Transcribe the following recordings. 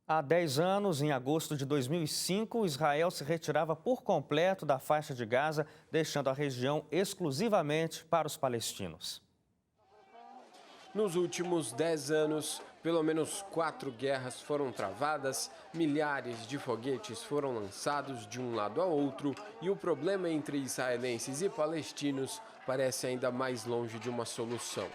Há 10 anos, em agosto de 2005, Israel se retirava por completo da faixa de Gaza, deixando a região exclusivamente para os palestinos. Nos últimos 10 anos, pelo menos 4 guerras foram travadas, milhares de foguetes foram lançados de um lado a outro e o problema entre israelenses e palestinos parece ainda mais longe de uma solução.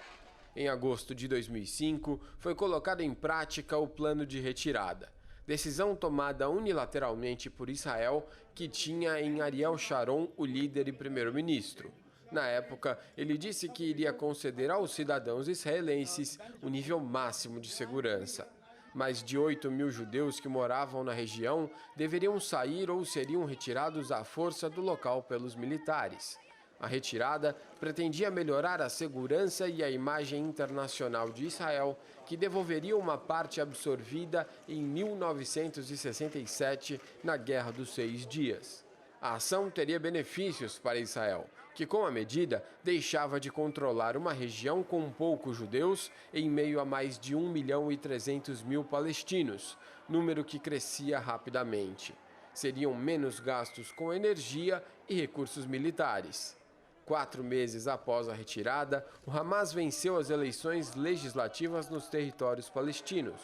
Em agosto de 2005, foi colocado em prática o plano de retirada. Decisão tomada unilateralmente por Israel, que tinha em Ariel Sharon o líder e primeiro-ministro. Na época, ele disse que iria conceder aos cidadãos israelenses o nível máximo de segurança. Mais de 8.000 judeus que moravam na região deveriam sair ou seriam retirados à força do local pelos militares. A retirada pretendia melhorar a segurança e a imagem internacional de Israel, que devolveria uma parte absorvida em 1967 na Guerra dos 6 Dias. A ação teria benefícios para Israel, que com a medida deixava de controlar uma região com poucos judeus em meio a mais de 1.300.000 palestinos, número que crescia rapidamente. Seriam menos gastos com energia e recursos militares. 4 meses após a retirada, o Hamas venceu as eleições legislativas nos territórios palestinos.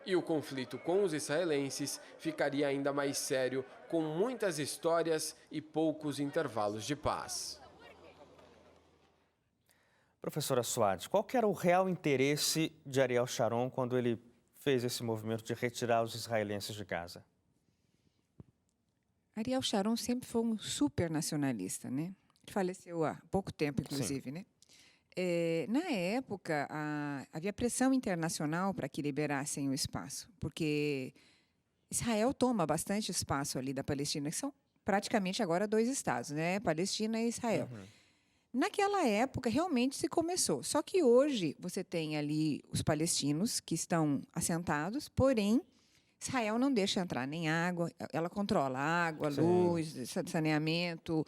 E o conflito com os israelenses ficaria ainda mais sério, com muitas histórias e poucos intervalos de paz. Professora Suárez, qual que era o real interesse de Ariel Sharon quando ele fez esse movimento de retirar os israelenses de Gaza? Ariel Sharon sempre foi um super nacionalista, né? Ele faleceu há pouco tempo, inclusive, Sim. né? Na época, havia pressão internacional para que liberassem o espaço, porque Israel toma bastante espaço ali da Palestina, que são praticamente agora 2 estados, né? Palestina e Israel. Naquela época, realmente se começou. Só que hoje você tem ali os palestinos que estão assentados, porém, Israel não deixa entrar nem água, ela controla água, Sim. luz, saneamento,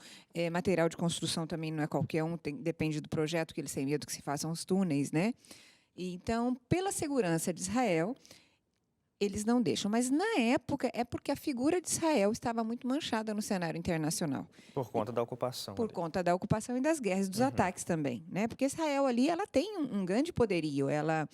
material de construção também não é qualquer um, depende do projeto, que eles têm medo que se façam os túneis, né? Então, pela segurança de Israel, eles não deixam. Mas, na época, é porque a figura de Israel estava muito manchada no cenário internacional. Por conta da ocupação. Por conta da ocupação e das guerras, dos ataques também, né? Porque Israel ali, ela tem um grande poderio, ela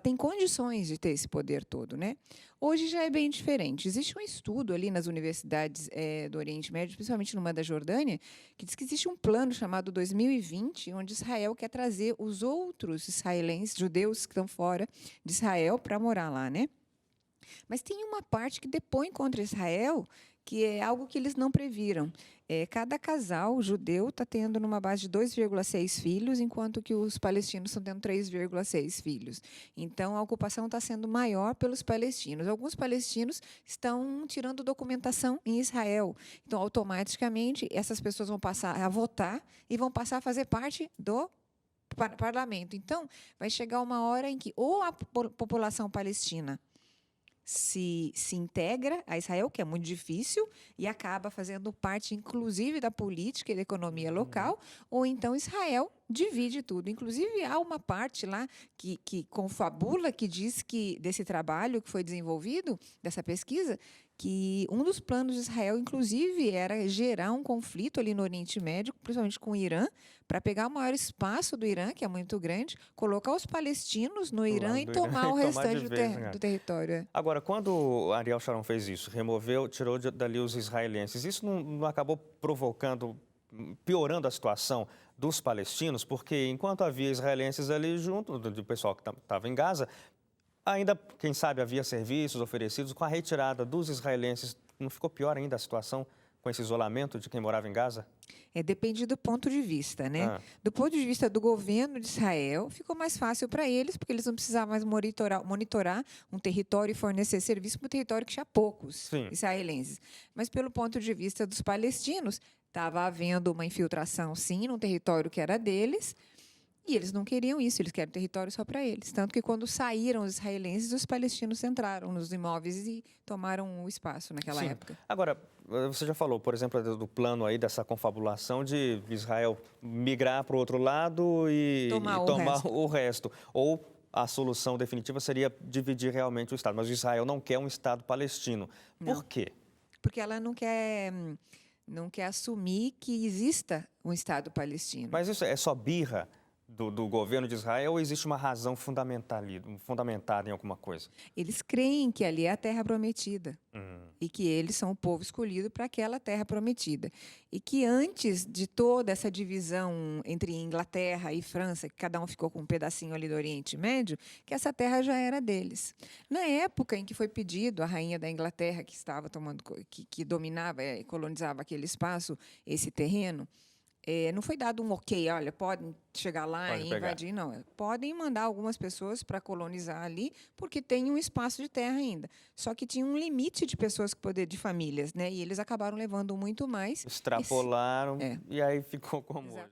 tem condições de ter esse poder todo, né? Hoje já é bem diferente. Existe um estudo ali nas universidades do Oriente Médio, principalmente numa da Jordânia, que diz que existe um plano chamado 2020, onde Israel quer trazer os outros israelenses, judeus que estão fora de Israel, para morar lá, né? Mas tem uma parte que depõe contra Israel, que é algo que eles não previram. Cada casal judeu está tendo numa base de 2,6 filhos, enquanto que os palestinos estão tendo 3,6 filhos. Então, a ocupação está sendo maior pelos palestinos. Alguns palestinos estão tirando documentação em Israel. Então, automaticamente, essas pessoas vão passar a votar e vão passar a fazer parte do parlamento. Então, vai chegar uma hora em que ou a população palestina se integra a Israel, que é muito difícil, e acaba fazendo parte, inclusive, da política e da economia local, ou então Israel divide tudo. Inclusive, há uma parte lá que confabula, que diz que, desse trabalho que foi desenvolvido, dessa pesquisa, que um dos planos de Israel, inclusive, era gerar um conflito ali no Oriente Médio, principalmente com o Irã, para pegar o maior espaço do Irã, que é muito grande, colocar os palestinos no Irã e tomar o restante do território. Agora, quando Ariel Sharon fez isso, tirou dali os israelenses, isso não acabou piorando a situação dos palestinos? Porque enquanto havia israelenses ali junto, do pessoal que estava em Gaza, ainda, quem sabe, havia serviços oferecidos. Com a retirada dos israelenses, não ficou pior ainda a situação com esse isolamento de quem morava em Gaza? Depende do ponto de vista, né? Do ponto de vista do governo de Israel, ficou mais fácil para eles, porque eles não precisavam mais monitorar um território e fornecer serviço para um território que tinha poucos israelenses. Mas, pelo ponto de vista dos palestinos, estava havendo uma infiltração, sim, num território que era deles, e eles não queriam isso, eles querem território só para eles. Tanto que, quando saíram os israelenses, os palestinos entraram nos imóveis e tomaram o espaço naquela época. Agora, você já falou, por exemplo, do plano aí dessa confabulação de Israel migrar para o outro lado e tomar o resto. Ou a solução definitiva seria dividir realmente o Estado. Mas Israel não quer um Estado palestino. Não. Por quê? Porque ela não quer assumir que exista um Estado palestino. Mas isso é só birra do governo de Israel ou existe uma razão fundamentada em alguma coisa? Eles creem que ali é a terra prometida e que eles são o povo escolhido para aquela terra prometida. E que antes de toda essa divisão entre Inglaterra e França, que cada um ficou com um pedacinho ali do Oriente Médio, que essa terra já era deles. Na época em que foi pedido à rainha da Inglaterra, que estava que dominava e colonizava aquele espaço, esse terreno, não foi dado um ok, olha, podem chegar lá Pode e pegar. invadir, não. Podem mandar algumas pessoas para colonizar ali, porque tem um espaço de terra ainda. Só que tinha um limite de pessoas de famílias, né? E eles acabaram levando muito mais. Extrapolaram É. e aí ficou como Exato. hoje.